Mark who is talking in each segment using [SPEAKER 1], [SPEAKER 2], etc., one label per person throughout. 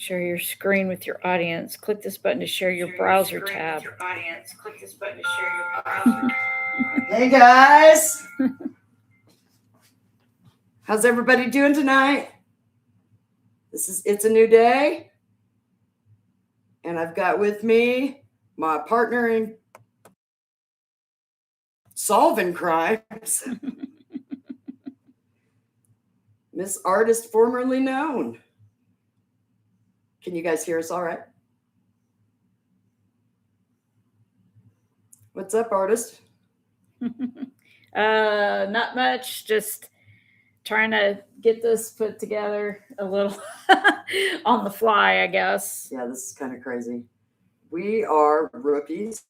[SPEAKER 1] Share your screen with your audience. Click this button to share your browser tab.
[SPEAKER 2] Hey guys! How's everybody doing tonight? It's a new day. And I've got with me my partner in solving crimes, Miss Artist formerly known. Can you guys hear us all right? What's up, Artist?
[SPEAKER 1] Not much. Just trying to get this put together a little on the fly, I guess.
[SPEAKER 2] Yeah, this is kind of crazy. We are rookies,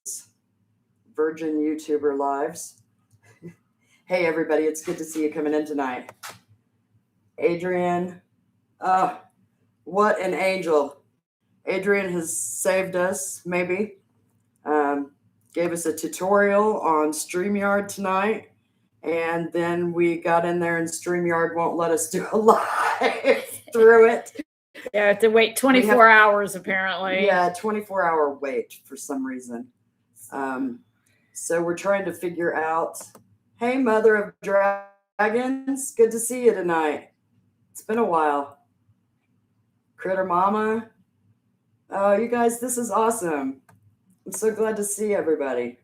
[SPEAKER 2] virgin YouTuber lives. Hey, everybody, it's good to see you coming in tonight. Adrian, what an angel. Adrian has saved us, maybe. Gave us a tutorial on StreamYard tonight. And then we got in there and StreamYard won't let us do a live through it.
[SPEAKER 1] Yeah, I have to wait 24 hours, apparently.
[SPEAKER 2] Yeah, 24-hour wait for some reason. So we're trying to figure out, hey, Mother of Dragons, good to see you tonight. It's been a while. Critter Mama. Oh, you guys, this is awesome. I'm so glad to see everybody.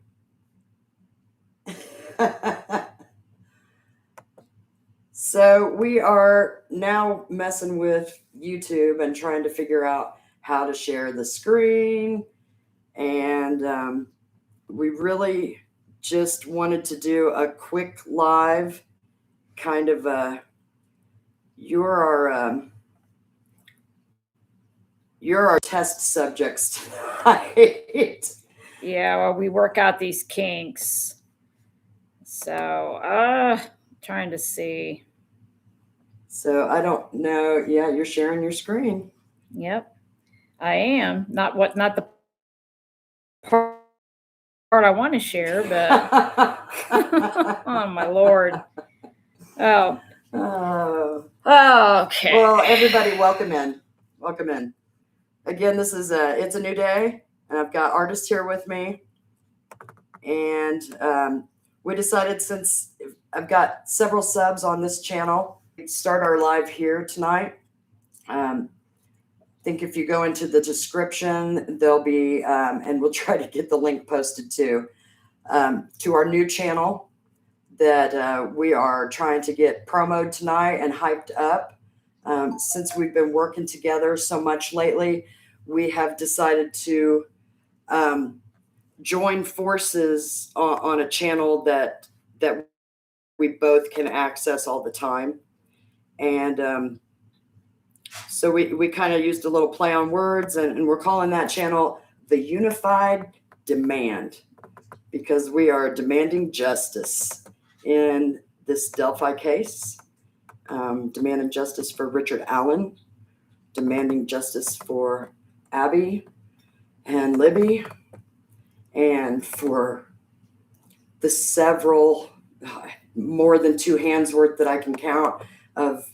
[SPEAKER 2] So we are now messing with YouTube and trying to figure out how to share the screen. And we really just wanted to do a quick live kind of you're our test subjects tonight.
[SPEAKER 1] Yeah, well, we work out these kinks. So, trying to see.
[SPEAKER 2] So I don't know. Yeah, you're sharing your screen.
[SPEAKER 1] Yep, I am. Not the part I want to share, but oh my Lord. Oh. Okay.
[SPEAKER 2] Well, everybody, welcome in. Welcome in. Again, this is it's a new day, and I've got Artist here with me. And we decided, since I've got several subs on this channel, start our live here tonight. I think if you go into the description, there'll be, and we'll try to get the link posted too, to our new channel that we are trying to get promoted tonight and hyped up. Since we've been working together so much lately, we have decided to join forces on a channel that we both can access all the time. And so we kind of used a little play on words, and we're calling that channel The Unified Demand, because we are demanding justice in this Delphi case, demanding justice for Richard Allen, demanding justice for Abby and Libby, and for the several, more than two hands worth that I can count, of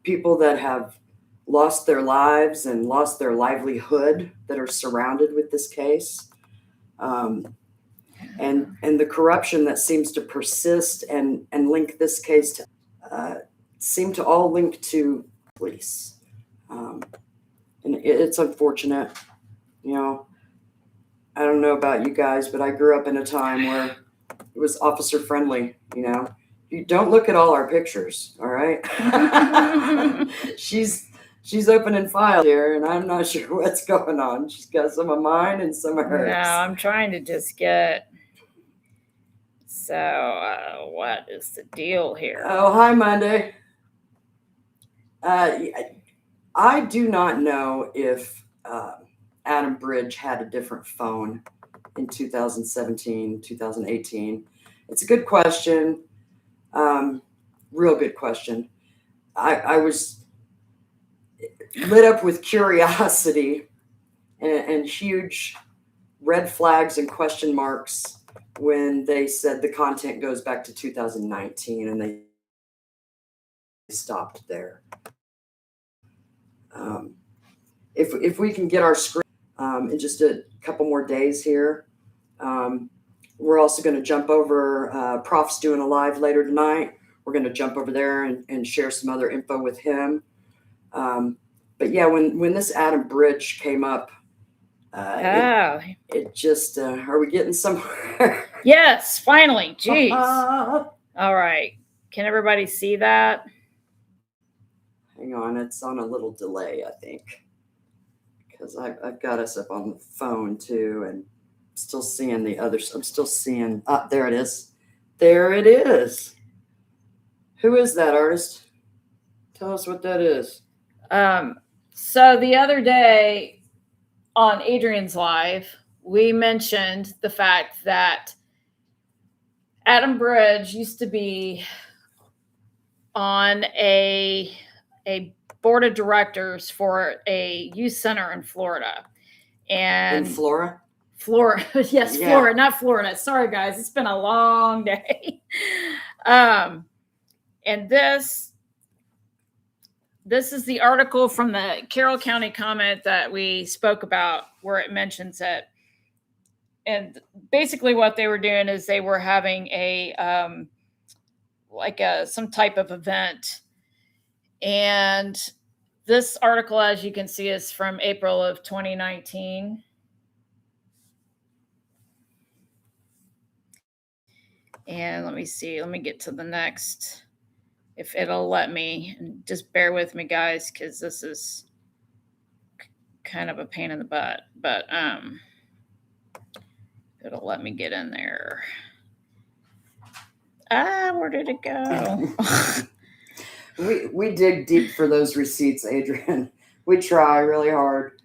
[SPEAKER 2] people that have lost their lives and lost their livelihood that are surrounded with this case. And the corruption that seems to persist and link this case to, seem to all link to police. And it's unfortunate. You know, I don't know about you guys, but I grew up in a time where it was officer friendly. You know, you don't look at all our pictures. All right. She's opening files here, and I'm not sure what's going on. She's got some of mine and some of hers.
[SPEAKER 1] No, I'm trying to just get. So, what is the deal here?
[SPEAKER 2] Oh, hi, Monday. I do not know if Adam Bridge had a different phone in 2017, 2018. It's a good question. Real good question. I was lit up with curiosity and huge red flags and question marks when they said the content goes back to 2019, and they stopped there. if we can get our screen in just a couple more days here. We're also going to jump over. Prof's doing a live later tonight. We're going to jump over there and share some other info with him. But yeah, when this Adam Bridge came up, it just are we getting somewhere?
[SPEAKER 1] Yes, finally. Jeez. All right. Can everybody see that?
[SPEAKER 2] Hang on, it's on a little delay, I think, because I've got us up on the phone too, and still seeing the others. I'm still seeing. There it is. There it is. Who is that artist? Tell us what that is.
[SPEAKER 1] So the other day on Adrian's live, we mentioned the fact that Adam Bridge used to be on a board of directors for a youth center in Florida. And
[SPEAKER 2] in Flora?
[SPEAKER 1] Flora, yes, yeah. Flora, not Florida. Sorry, guys. It's been a long day. And this is the article from the Carroll County comment that we spoke about, where it mentions it. And basically what they were doing is they were having some type of event. And this article, as you can see, is from April of 2019. And let me see. Let me get to the next, if it'll let me. And just bear with me, guys, because this is kind of a pain in the butt. But it'll let me get in there. Where did it go?
[SPEAKER 2] we dig deep for those receipts, Adrian. We try really hard.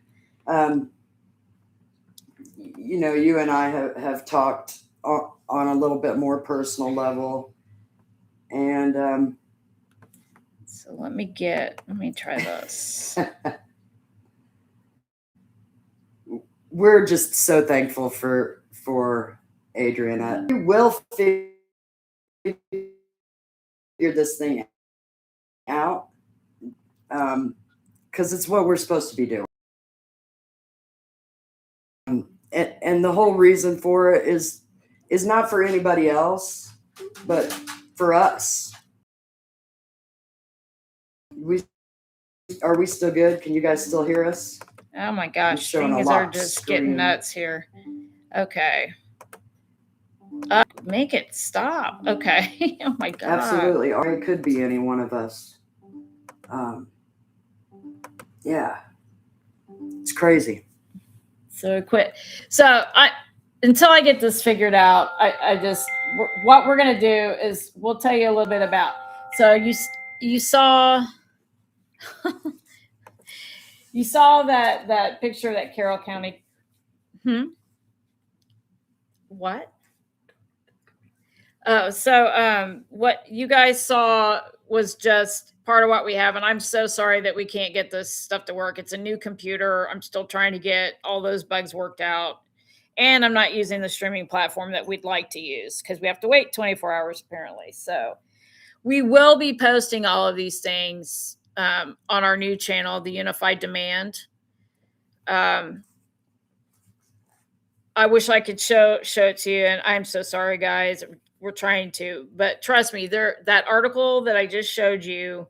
[SPEAKER 2] You and I have talked on a little bit more personal level, and
[SPEAKER 1] so let me try this.
[SPEAKER 2] We're just so thankful for Adrian. We will figure this thing out, because it's what we're supposed to be doing. And the whole reason for it is not for anybody else, but for us. Are we still good? Can you guys still hear us?
[SPEAKER 1] Oh my gosh, things are just getting nuts here. Okay. Make it stop. Okay. Oh my God.
[SPEAKER 2] Absolutely. Or it could be any one of us. Yeah. It's crazy.
[SPEAKER 1] So quit. So until I get this figured out, what we're going to do is we'll tell you a little bit about. So you saw you saw that picture that Carroll County. What? Oh, so what you guys saw was just part of what we have. And I'm so sorry that we can't get this stuff to work. It's a new computer. I'm still trying to get all those bugs worked out. And I'm not using the streaming platform that we'd like to use because we have to wait 24 hours apparently. So we will be posting all of these things on our new channel, The Unified Demand. I wish I could show it to you. And I'm so sorry, guys. We're trying to, but trust me, that article that I just showed you,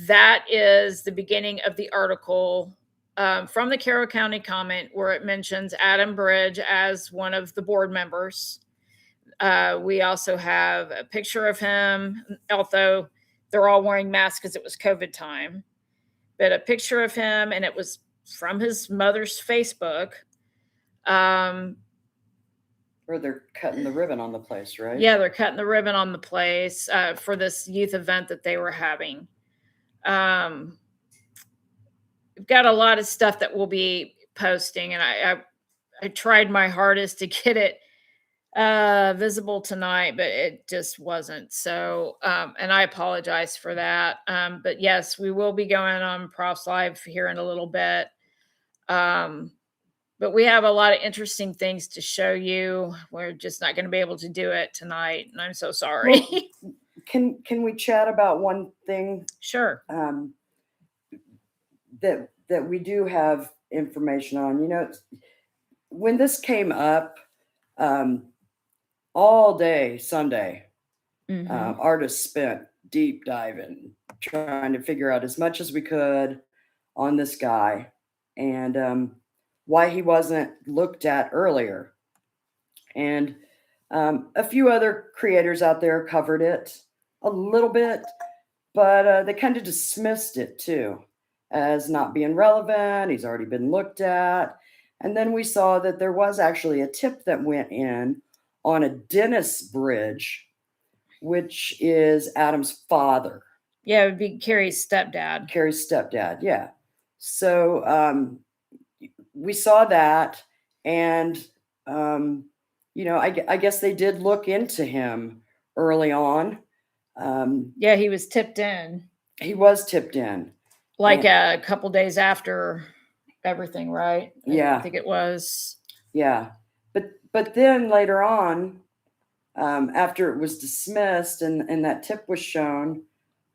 [SPEAKER 1] that is the beginning of the article from the Carroll County comment where it mentions Adam Bridge as one of the board members. We also have a picture of him, although they're all wearing masks because it was COVID time, but a picture of him, and it was from his mother's Facebook.
[SPEAKER 2] Or they're cutting the ribbon on the place, right?
[SPEAKER 1] Yeah, they're cutting the ribbon on the place for this youth event that they were having. We've got a lot of stuff that we'll be posting, and I tried my hardest to get it visible tonight, but it just wasn't. So, and I apologize for that. But yes, we will be going on Prof's Live here in a little bit. But we have a lot of interesting things to show you. We're just not going to be able to do it tonight, and I'm so sorry.
[SPEAKER 2] Well, can we chat about one thing?
[SPEAKER 1] Sure.
[SPEAKER 2] That that we do have information on. You know, when this came up, all day Sunday, artists spent deep diving, trying to figure out as much as we could on this guy and why he wasn't looked at earlier. And a few other creators out there covered it a little bit, but they kind of dismissed it too as not being relevant. He's already been looked at. And then we saw that there was actually a tip that went in on a Dennis Bridge, which is Adam's father.
[SPEAKER 1] Yeah, it would be Carrie's stepdad.
[SPEAKER 2] Carrie's stepdad, yeah. So we saw that, and you know, I guess they did look into him early on.
[SPEAKER 1] Yeah, he was tipped in.
[SPEAKER 2] He was tipped in.
[SPEAKER 1] Like a couple days after everything, right?
[SPEAKER 2] Yeah.
[SPEAKER 1] I think it was.
[SPEAKER 2] Yeah. But then later on, after it was dismissed and that tip was shown,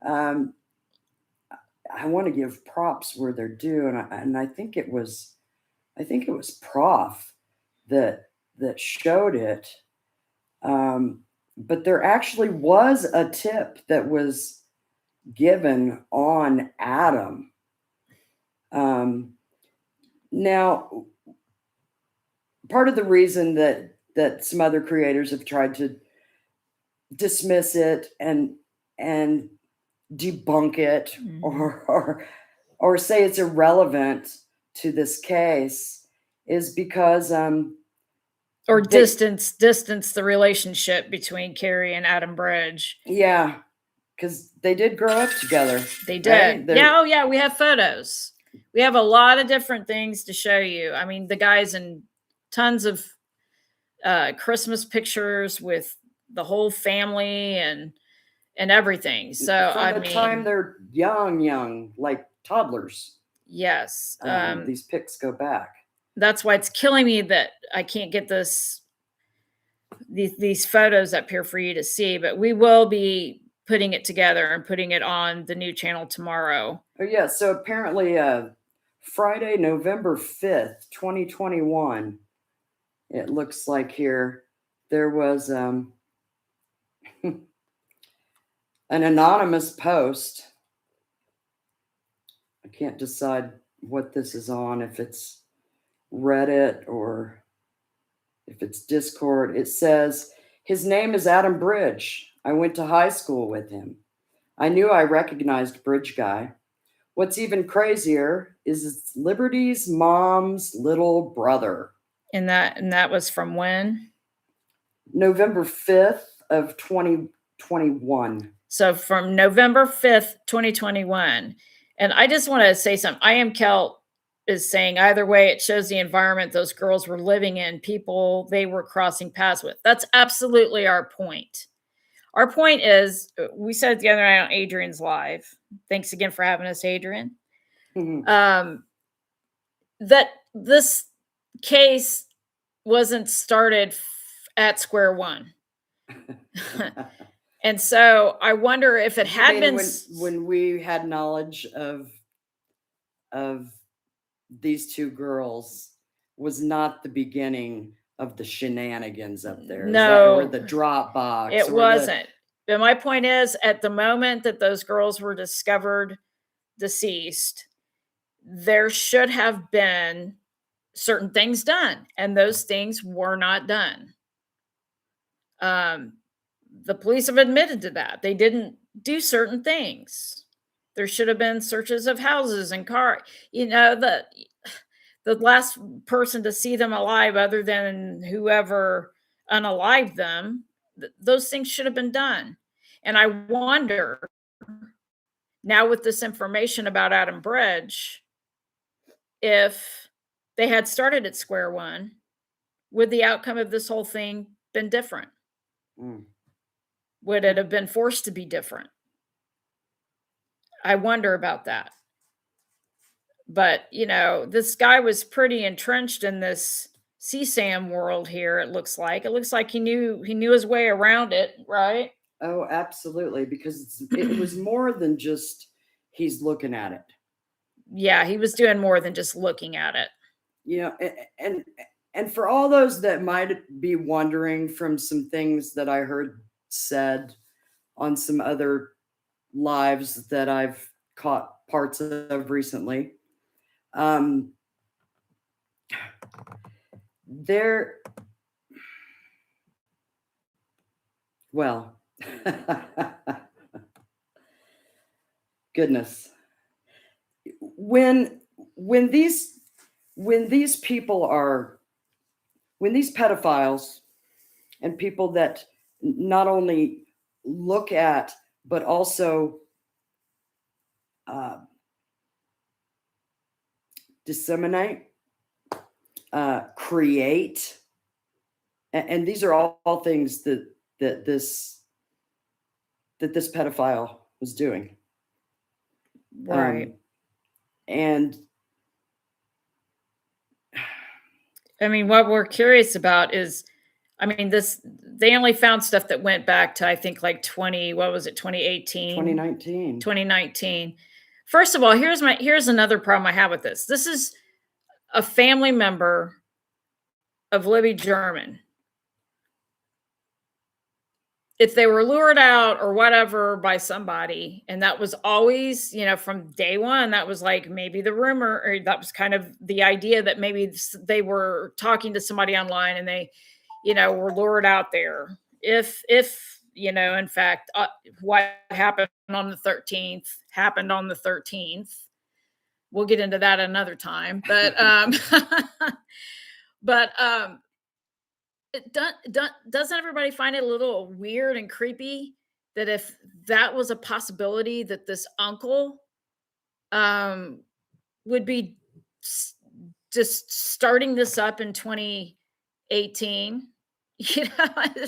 [SPEAKER 2] I want to give props where they're due, and I think it was Prof that showed it. But there actually was a tip that was given on Adam. Now, part of the reason that some other creators have tried to dismiss it and debunk it, or say it's irrelevant to this case is because
[SPEAKER 1] or distance the relationship between Carrie and Adam Bridge.
[SPEAKER 2] Yeah, because they did grow up together.
[SPEAKER 1] They did. Right? Yeah, oh yeah, we have photos. We have a lot of different things to show you. I mean, the guy's in tons of Christmas pictures with the whole family and everything. So
[SPEAKER 2] from the time they're young, like toddlers.
[SPEAKER 1] Yes.
[SPEAKER 2] These pics go back.
[SPEAKER 1] That's why it's killing me that I can't get these photos up here for you to see, but we will be putting it together and putting it on the new channel tomorrow.
[SPEAKER 2] Oh yeah. So apparently Friday, November 5th, 2021, it looks like here, there was an anonymous post. I can't decide what this is on, if it's Reddit or if it's Discord. It says, his name is Adam Bridge. I went to high school with him. I knew I recognized Bridge Guy. What's even crazier is it's Liberty's mom's little brother.
[SPEAKER 1] And that was from when?
[SPEAKER 2] November 5th of 2021.
[SPEAKER 1] So from November 5th, 2021. And I just want to say something. I Am Celt is saying either way, it shows the environment those girls were living in, people they were crossing paths with. That's absolutely our point. Our point is, we said it the other night on Adrian's Live. Thanks again for having us, Adrian. That this case wasn't started at square one. And so I wonder if it had been
[SPEAKER 2] when we had knowledge of these two girls was not the beginning of the shenanigans up there.
[SPEAKER 1] No,
[SPEAKER 2] or the dropbox.
[SPEAKER 1] It wasn't. But my point is, at the moment that those girls were discovered deceased, there should have been certain things done, and those things were not done. The police have admitted to that. They didn't do certain things. There should have been searches of houses and cars. You know, the last person to see them alive, other than whoever unalived them, those things should have been done. And I wonder, now with this information about Adam Bridge, if they had started at square one, would the outcome of this whole thing been different? Would it have been forced to be different? I wonder about that. But, you know, this guy was pretty entrenched in this CSAM world here, it looks like. It looks like he knew his way around it, right?
[SPEAKER 2] Oh, absolutely, because it was more than just he's looking at it.
[SPEAKER 1] Yeah, he was doing more than just looking at it.
[SPEAKER 2] You know, and for all those that might be wondering from some things that I heard said on some other lives that I've caught parts of recently, um, there, well, goodness, when when these when these people are when these pedophiles and people that not only look at but also uh, disseminate, create, and these are all things that this that this pedophile was doing.
[SPEAKER 1] Right.
[SPEAKER 2] And
[SPEAKER 1] I mean, what we're curious about is, I mean, they only found stuff that went back to, I think, like 20, what was it, 2018,
[SPEAKER 2] 2019.
[SPEAKER 1] 2019. First of all, here's another problem I have with this. This is a family member of Libby German. If they were lured out or whatever by somebody, and that was always, from day one, that was like maybe the rumor, or that was kind of the idea that maybe they were talking to somebody online and they, were lured out there. If, in fact, what happened on the 13th happened on the 13th. We'll get into that another time. But, but, doesn't everybody find it a little weird and creepy that if that was a possibility that this uncle um, would be just starting this up in 2018,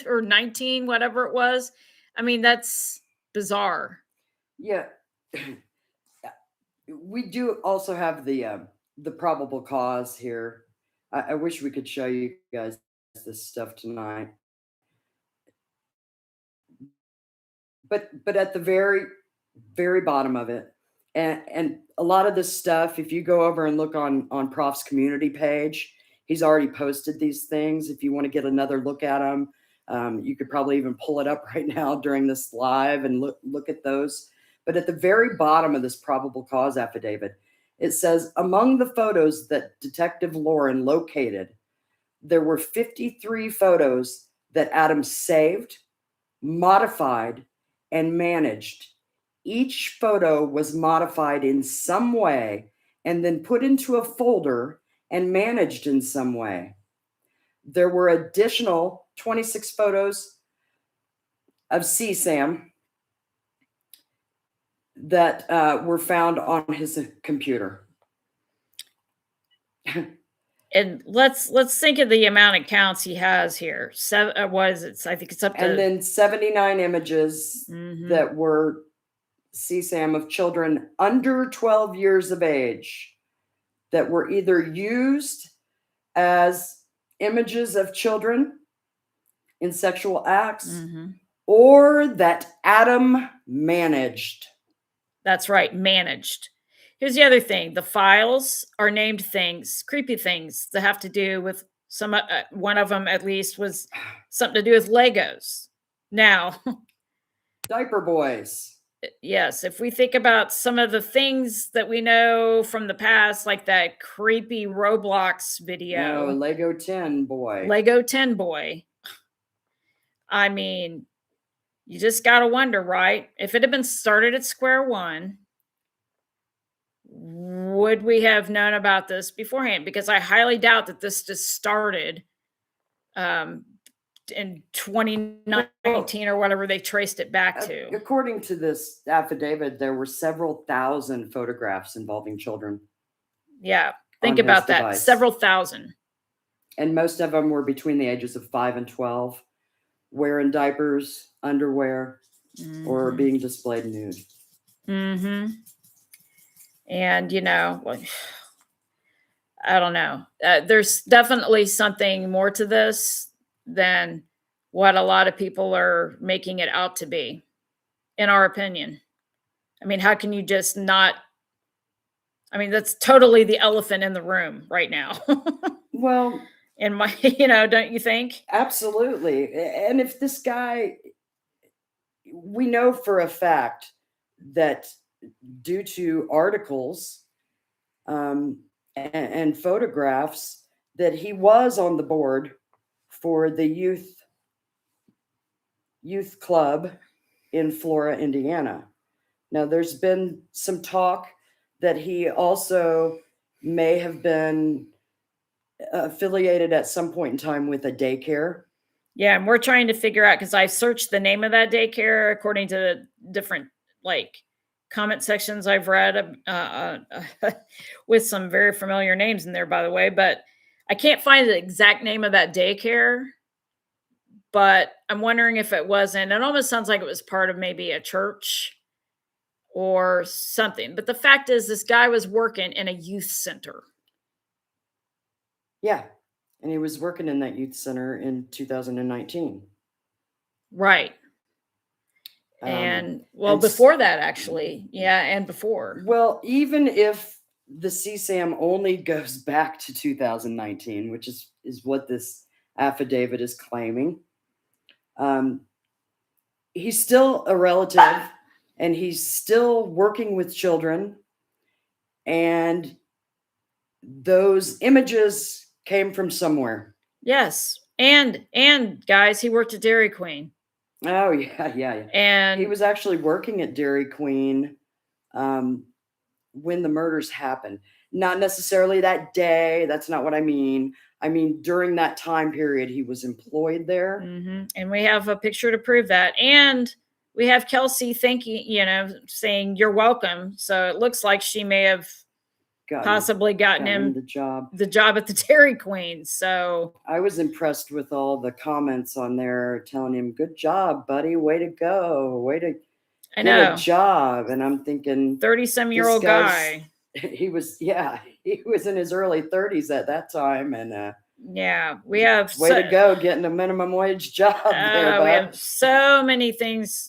[SPEAKER 1] or 19, whatever it was? I mean, that's bizarre.
[SPEAKER 2] Yeah. We do also have the probable cause here. I wish we could show you guys this stuff tonight. But at the very, very bottom of it, and a lot of this stuff, if you go over and look on Prof's community page, he's already posted these things. If you want to get another look at them, you could probably even pull it up right now during this live and look at those. But at the very bottom of this probable cause affidavit, it says, among the photos that Detective Lauren located, there were 53 photos that Adam saved, modified, and managed. Each photo was modified in some way and then put into a folder and managed in some way. There were additional 26 photos of CSAM that were found on his computer.
[SPEAKER 1] And let's think of the amount of counts he has here. What is it? I think it's up to.
[SPEAKER 2] And then 79 images that were CSAM of children under 12 years of age that were either used as images of children in sexual acts or that Adam managed.
[SPEAKER 1] That's right, managed. Here's the other thing. The files are named things, creepy things that have to do with some, one of them at least was something to do with Legos. Now,
[SPEAKER 2] diaper boys.
[SPEAKER 1] Yes, if we think about some of the things that we know from the past, like that creepy Roblox video.
[SPEAKER 2] Oh, Lego 10 boy.
[SPEAKER 1] Lego 10 boy. I mean, you just got to wonder, right? If it had been started at square one, would we have known about this beforehand? Because I highly doubt that this just started in 2019 or whatever they traced it back to.
[SPEAKER 2] According to this affidavit, there were several thousand photographs involving children.
[SPEAKER 1] Yeah, think about that. Device. Several thousand.
[SPEAKER 2] And most of them were between the ages of 5 and 12, wearing diapers, underwear, or being displayed nude.
[SPEAKER 1] And, I don't know. There's definitely something more to this than what a lot of people are making it out to be, in our opinion. I mean, how can you just not I mean, that's totally the elephant in the room right now.
[SPEAKER 2] Well,
[SPEAKER 1] In my, don't you think?
[SPEAKER 2] absolutely. And if this guy, we know for a fact that due to articles and photographs that he was on the board for the youth club in Flora, Indiana. Now, there's been some talk that he also may have been affiliated at some point in time with a daycare.
[SPEAKER 1] Yeah, and we're trying to figure out because I searched the name of that daycare according to the different like comment sections I've read with some very familiar names in there, by the way. But I can't find the exact name of that daycare. But I'm wondering if it wasn't. It almost sounds like it was part of maybe a church or something. But the fact is, this guy was working in a youth center.
[SPEAKER 2] Yeah. And he was working in that youth center in 2019.
[SPEAKER 1] Right. And well,
[SPEAKER 2] and
[SPEAKER 1] before that, actually. Yeah, and before.
[SPEAKER 2] Well, even if the CSAM only goes back to 2019, which is what this affidavit is claiming, he's still a relative and he's still working with children. And those images came from somewhere.
[SPEAKER 1] Yes. And guys, he worked at Dairy Queen.
[SPEAKER 2] Oh, yeah. And he was actually working at Dairy Queen when the murders happened. Not necessarily that day. That's not what I mean. I mean, during that time period, he was employed there.
[SPEAKER 1] Mm-hmm. And we have a picture to prove that. And we have Kelsey saying you're welcome. So it looks like she may have possibly gotten him the job at the Dairy Queen. So
[SPEAKER 2] I was impressed with all the comments on there telling him, good job, buddy. Way to go. Way to get a job. And I'm thinking
[SPEAKER 1] 30-some-year-old guy.
[SPEAKER 2] He was in his early 30s at that time. And
[SPEAKER 1] yeah, we have
[SPEAKER 2] way to go getting a minimum wage job there, bud.
[SPEAKER 1] We have so many things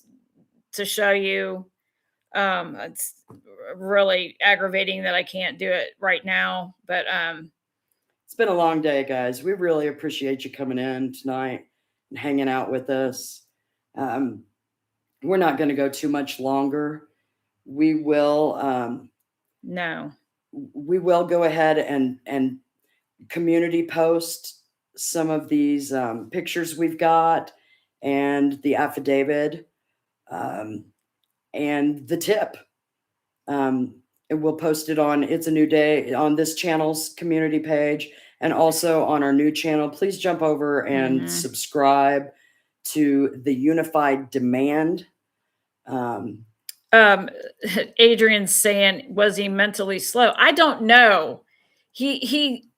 [SPEAKER 1] to show you. It's really aggravating that I can't do it right now, but
[SPEAKER 2] it's been a long day, guys. We really appreciate you coming in tonight and hanging out with us. We're not going to go too much longer. We will we will go ahead and community post some of these pictures we've got and the affidavit and the tip. And we'll post it on It's a New Day on this channel's community page and also on our new channel. Please jump over and subscribe to the Unified Demand.
[SPEAKER 1] Adrian's saying, was he mentally slow? I don't know. He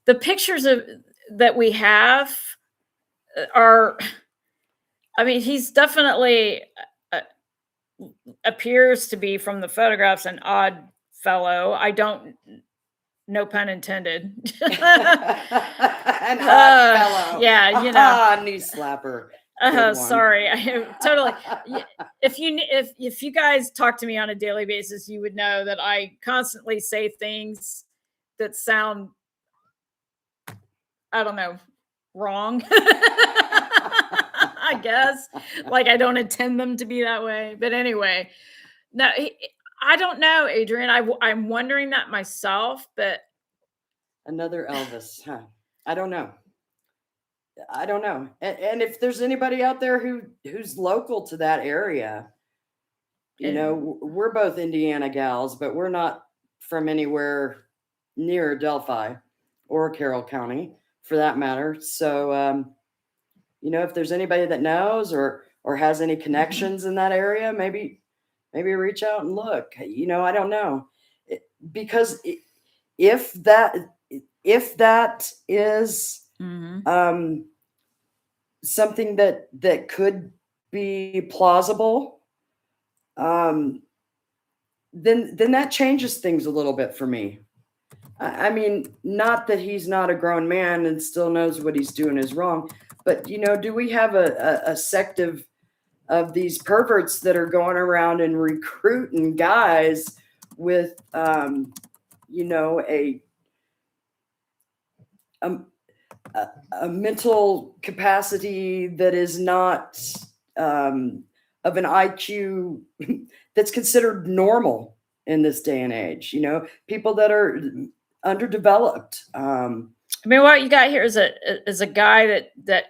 [SPEAKER 1] the pictures that we have are, I mean, he's definitely appears to be from the photographs an odd fellow. I don't, no pun intended.
[SPEAKER 2] An odd fellow.
[SPEAKER 1] Yeah,
[SPEAKER 2] knee slapper.
[SPEAKER 1] Sorry, I totally. If you guys talk to me on a daily basis, you would know that I constantly say things that sound, I don't know, wrong. I guess, like I don't intend them to be that way. But anyway, no, I don't know, Adrian. I'm wondering that myself, but
[SPEAKER 2] another Elvis, huh? I don't know. And if there's anybody out there who's local to that area, we're both Indiana gals, but we're not from anywhere near Delphi or Carroll County for that matter. So, if there's anybody that knows or has any connections in that area, maybe reach out and look. I don't know, because if that is something that could be plausible, then that changes things a little bit for me. I mean, not that he's not a grown man and still knows what he's doing is wrong, but do we have a sect of these perverts that are going around and recruiting guys with, you know, a mental capacity that is not of an IQ that's considered normal in this day and age. You know, people that are underdeveloped.
[SPEAKER 1] I mean, what you got here is a guy that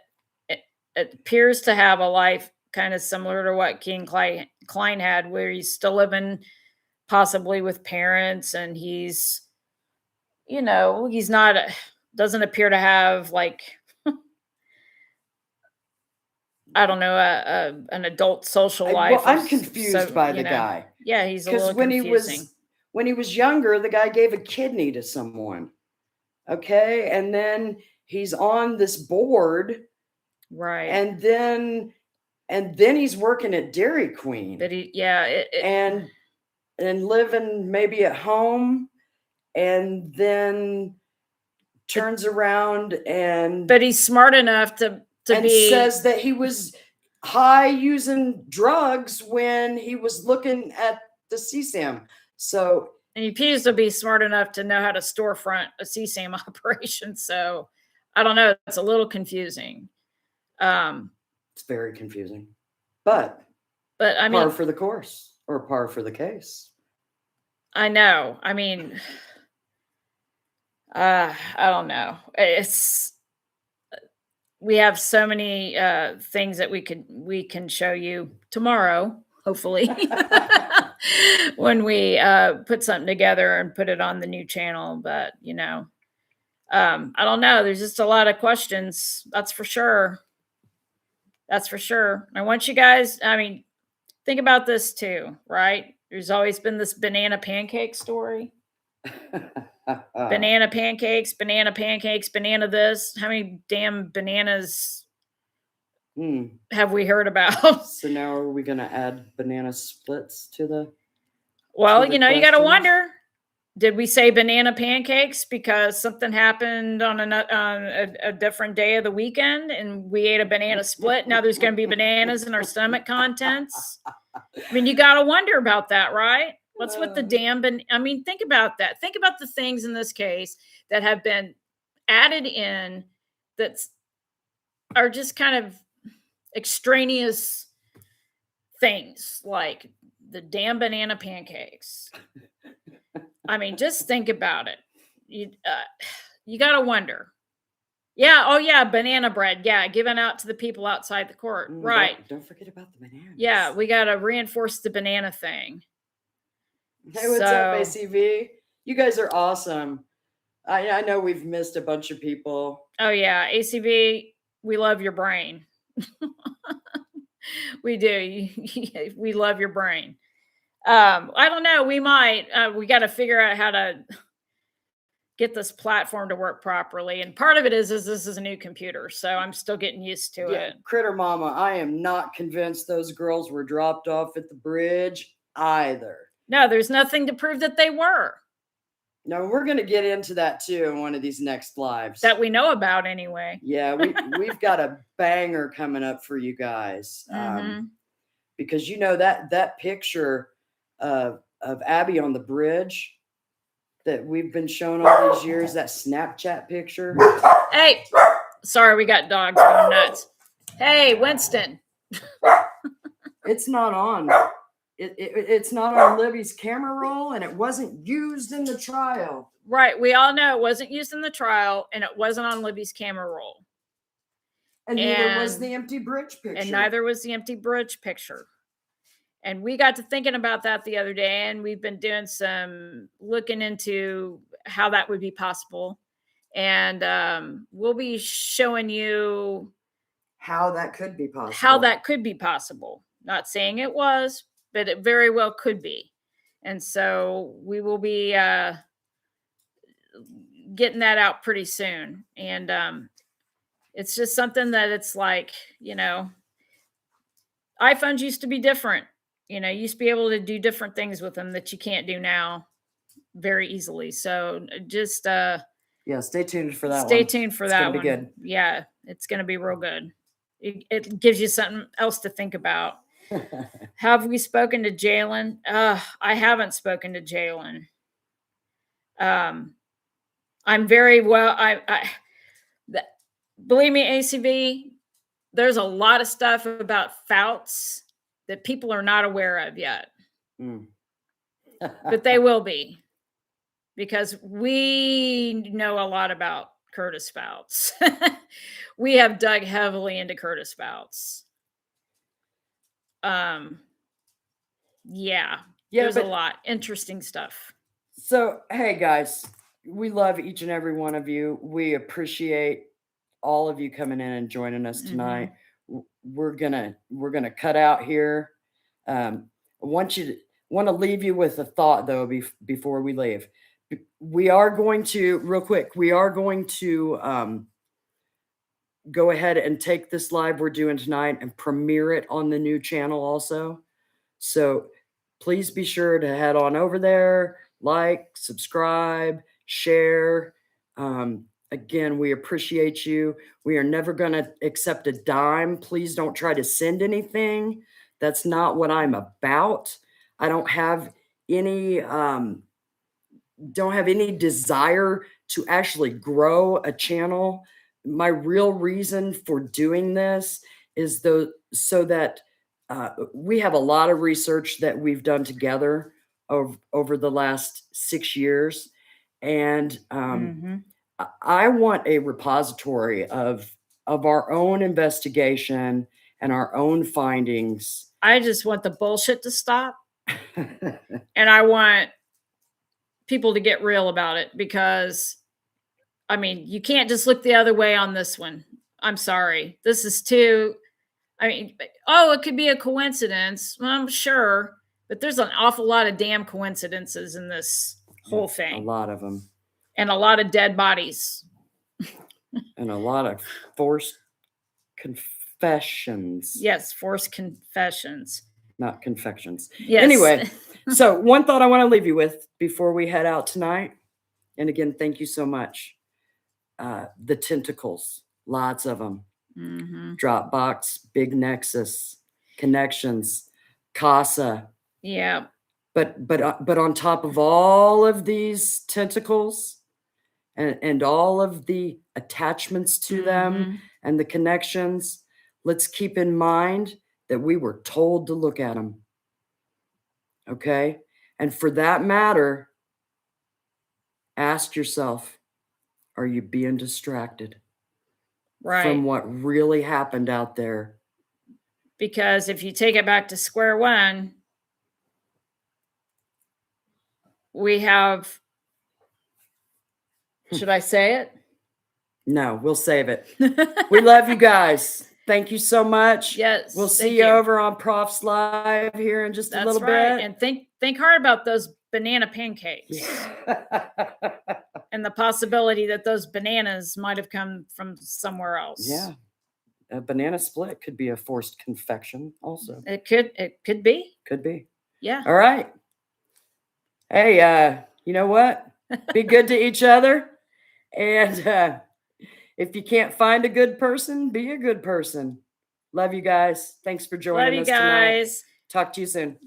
[SPEAKER 1] it appears to have a life kind of similar to what King Klein had, where he's still living possibly with parents, and he's, you know, he's not doesn't appear to have like I don't know an adult social life.
[SPEAKER 2] Well, I'm confused by the guy.
[SPEAKER 1] Yeah, he's a little confusing.
[SPEAKER 2] When he was younger, the guy gave a kidney to someone. Okay, and then he's on this board,
[SPEAKER 1] right?
[SPEAKER 2] And then he's working at Dairy Queen.
[SPEAKER 1] But and
[SPEAKER 2] living maybe at home, and then turns around and.
[SPEAKER 1] But he's smart enough to
[SPEAKER 2] says that he was high using drugs when he was looking at the CSAM. So.
[SPEAKER 1] And he appears to be smart enough to know how to storefront a CSAM operation. So I don't know. It's a little confusing.
[SPEAKER 2] It's very confusing. But
[SPEAKER 1] I mean,
[SPEAKER 2] par for the course or par for the case.
[SPEAKER 1] I know. I mean, I don't know. We have so many things that we can show you tomorrow, hopefully. When we put something together and put it on the new channel. But, you know, I don't know. There's just a lot of questions. That's for sure. That's for sure. I want you guys, I mean, think about this too, right? There's always been this banana pancake story. Banana pancakes, banana this. How many damn bananas have we heard about?
[SPEAKER 2] So now are we going to add banana splits to the?
[SPEAKER 1] Well, you know, you got to wonder, did we say banana pancakes because something happened on a different day of the weekend and we ate a banana split? Now there's going to be bananas in our stomach contents. I mean, you got to wonder about that, right? What's with the damn, I mean, think about that. Think about the things in this case that have been added in that are just kind of extraneous things, like the damn banana pancakes. I mean, just think about it. You got to wonder. Yeah. Oh, yeah. Banana bread. Yeah. Given out to the people outside the court. Right.
[SPEAKER 2] Don't forget about the bananas.
[SPEAKER 1] Yeah. We got to reinforce the banana thing.
[SPEAKER 2] Hey, what's up, ACV? You guys are awesome. I know we've missed a bunch of people.
[SPEAKER 1] Oh, yeah. ACV, we love your brain. We do. We love your brain. I don't know. We we got to figure out how to get this platform to work properly. And part of it is this is a new computer. So I'm still getting used to it.
[SPEAKER 2] Critter Mama, I am not convinced those girls were dropped off at the bridge either.
[SPEAKER 1] No, there's nothing to prove that they were.
[SPEAKER 2] No, we're going to get into that too in one of these next lives.
[SPEAKER 1] That we know about anyway.
[SPEAKER 2] Yeah, we've got a banger coming up for you guys. Because you know that picture of Abby on the bridge that we've been showing all these years, that Snapchat picture.
[SPEAKER 1] Hey, sorry, we got dogs going nuts. Hey, Winston.
[SPEAKER 2] It's not on. It's not on Libby's camera roll, and it wasn't used in the trial.
[SPEAKER 1] Right. We all know it wasn't used in the trial, and it wasn't on Libby's camera roll.
[SPEAKER 2] And neither was the empty bridge picture.
[SPEAKER 1] And neither was the empty bridge picture. And we got to thinking about that the other day, and we've been doing some looking into how that would be possible. And we'll be showing you
[SPEAKER 2] how that could be possible.
[SPEAKER 1] Not saying it was, but it very well could be. And so we will be getting that out pretty soon. And it's just something that it's like, you know, iPhones used to be different. You know, you used to be able to do different things with them that you can't do now very easily. So just
[SPEAKER 2] stay tuned for that.
[SPEAKER 1] Stay tuned for that one.
[SPEAKER 2] It's gonna be good.
[SPEAKER 1] Yeah, it's gonna be real good. It gives you something else to think about. Have we spoken to Jalen? I haven't spoken to Jalen. I'm very well. Believe me, ACV, there's a lot of stuff about Fouts that people are not aware of yet, but they will be, because we know a lot about Curtis Fouts. We have dug heavily into Curtis Fouts. Yeah, there's a lot interesting stuff.
[SPEAKER 2] So, hey guys, we love each and every one of you. We appreciate all of you coming in and joining us tonight. We're gonna cut out here. I want to leave you with a thought though before we leave. We are going to real quick. We are going to go ahead and take this live we're doing tonight and premiere it on the new channel also. So please be sure to head on over there, like, subscribe, share. Again, we appreciate you. We are never going to accept a dime. Please don't try to send anything. That's not what I'm about. I don't have any desire to actually grow a channel. My real reason for doing this is so that we have a lot of research that we've done together over the last 6 years. And I want a repository of our own investigation and our own findings.
[SPEAKER 1] I just want the bullshit to stop. And I want people to get real about it, because, I mean, you can't just look the other way on this one. I'm sorry. This is too, I mean, it could be a coincidence. Well, I'm sure, but there's an awful lot of damn coincidences in this whole thing.
[SPEAKER 2] A lot of them.
[SPEAKER 1] And a lot of dead bodies.
[SPEAKER 2] And a lot of forced confessions.
[SPEAKER 1] Yes, forced confessions.
[SPEAKER 2] Not confections.
[SPEAKER 1] Yes.
[SPEAKER 2] Anyway, so one thought I want to leave you with before we head out tonight. And again, thank you so much. The tentacles, lots of them. Dropbox, Big Nexus, Connections, CASA.
[SPEAKER 1] Yeah.
[SPEAKER 2] But on top of all of these tentacles and all of the attachments to them and the connections, let's keep in mind that we were told to look at them. Okay? And for that matter, ask yourself, are you being distracted from what really happened out there?
[SPEAKER 1] Because if you take it back to square one, we have, should I say it?
[SPEAKER 2] No, we'll save it. We love you guys. Thank you so much.
[SPEAKER 1] Yes.
[SPEAKER 2] We'll see you over on Prof's Live here in just a little bit.
[SPEAKER 1] And think hard about those banana pancakes. And the possibility that those bananas might have come from somewhere else.
[SPEAKER 2] Yeah. A banana split could be a forced confection also.
[SPEAKER 1] It could be.
[SPEAKER 2] Could be.
[SPEAKER 1] Yeah.
[SPEAKER 2] All right. Hey, you know what? Be good to each other. And if you can't find a good person, be a good person. Love you guys. Thanks for joining us tonight.
[SPEAKER 1] Love you guys.
[SPEAKER 2] Talk to you soon.